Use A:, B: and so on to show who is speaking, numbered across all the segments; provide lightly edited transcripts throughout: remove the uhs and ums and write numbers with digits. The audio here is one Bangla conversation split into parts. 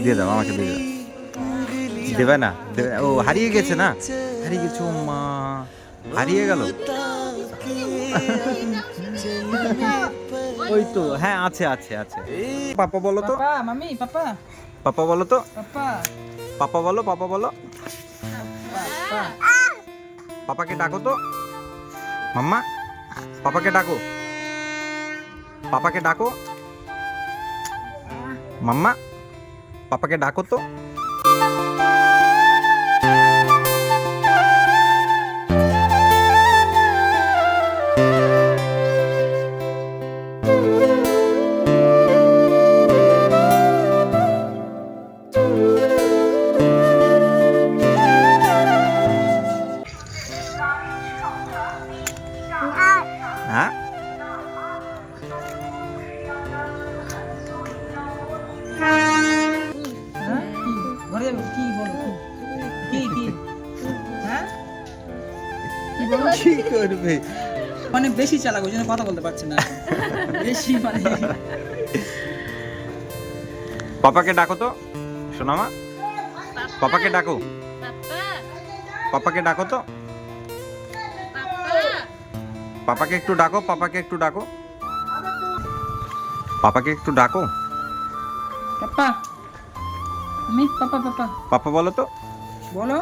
A: দিয়ে দাও, আমাকে দিয়ে দাও। দেবে না? ও হারিয়ে গেছে না? হারিয়ে গেছে, ও মা, হারিয়ে গেল। ওই তো, হ্যাঁ, আছে আছে আছে। পাপা বলো তো,
B: পাপা, মামি, পাপা,
A: পাপা বলো তো,
B: পাপা,
A: পাপা বলো, পাপা বলো।
B: পাপা।
A: পাপাকে ডাকো তো, মাম্মা, পাপাকে ডাকো, পাপাকে ডাকো, মাম্মা, পাপাকে ডাকো তো। হ্যাঁ,
B: হ্যাঁ? কি? ঘরে যাবে? কি বলো? কি? কি? হ্যাঁ? কি বলো?
A: কি করবে?
B: মানে বেশি চালাক, ওই জন্য কথা বলতে পারছে না। বেশি মানে
A: পাপাকে ডাকো তো, সোনামা, পাপাকে ডাকো, পাপাকে ডাকো তো, পাপাকে একটু ডাকো, পাপাকে একটু ডাকো, পাপাকে একটু ডাকো।
B: পাপা, আমি পাপা, পাপা
A: পাপা বলো তো।
B: বলো।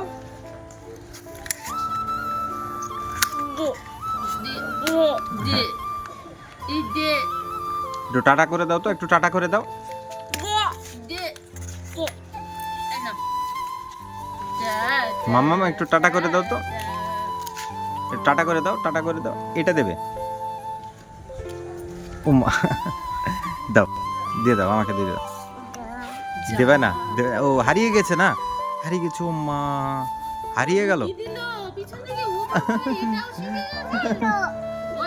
A: একটু টাটা করে দাও তো, একটু টাটা করে দাও। মাম্মা একটু টাটা করে দাও তো, একটু টাটা করে দাও, টাটা করে দাও। এটা দেবে? ও মা, দাও, দিয়ে দাও, আমাকে দিয়ে দাও। দেবে না? ও হারিয়ে গেছে না? হারিয়ে গেছে, ও মা, হারিয়ে গেল।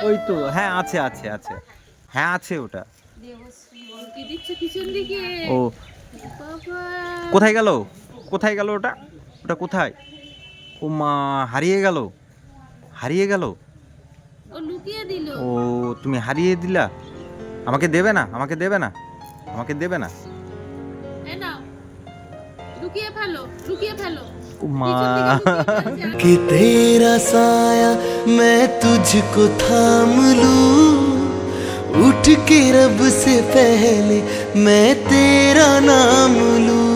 A: ওই তো, হ্যাঁ, আছে আছে আছে, হ্যাঁ, আছে ওটা। ও কোথায় গেল? কোথায় গেল ওটা? ওটা কোথায়? ও মা, হারিয়ে গেল, হারিয়ে গেল। ও, তুমি হারিয়ে দিলা। আমাকে দেবে না? আমাকে দেবে না? আমাকে দেবে না? ও মা,
C: कि तेरा साया मैं तुझको थाम लूं, उठ के रब से पहले मैं तेरा नाम लूं।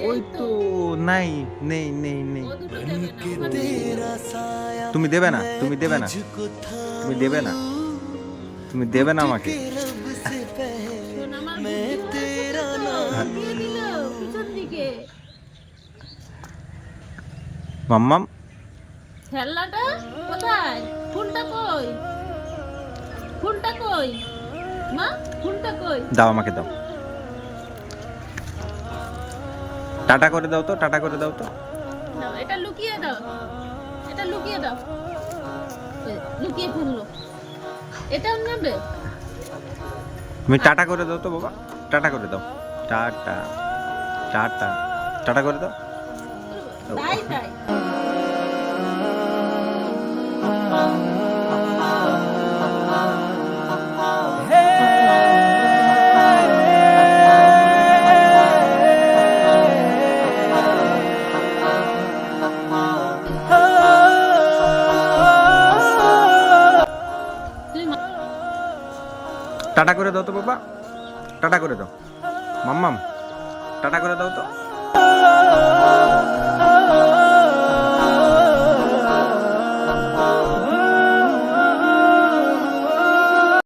A: ওই তো, নাই, নেই নেই নেই।
C: कि तेरा साया
A: তুমি দেবে না? তুমি দেবে না?
C: तुझको थाम
A: তুমি দেবে না? তুমি দেবে না আমাকে?
C: के रब से पहले मैं तेरा नाम
A: মাম্মাম,
D: খেলনাটা কোথায়? ফোনটা কই? ফোনটা কই? মা, ফোনটা কই?
A: দাও, আমাকে দাও। টাটা করে দাও তো, টাটা করে দাও তো।
D: দাও, এটা লুকিয়ে দাও। এটা লুকিয়ে দাও। লুকিয়ে ফেললো। এটাও নেবে?
A: তুমি টাটা করে দাও তো বাবা, টাটা করে দাও। টাটা, টাটা, টাটা করে দাও।
D: তাই তাই।
A: টাটা করে দাও তো বাবা, টাটা করে দাও। মাম্মাম, টাটা করে দাও তো।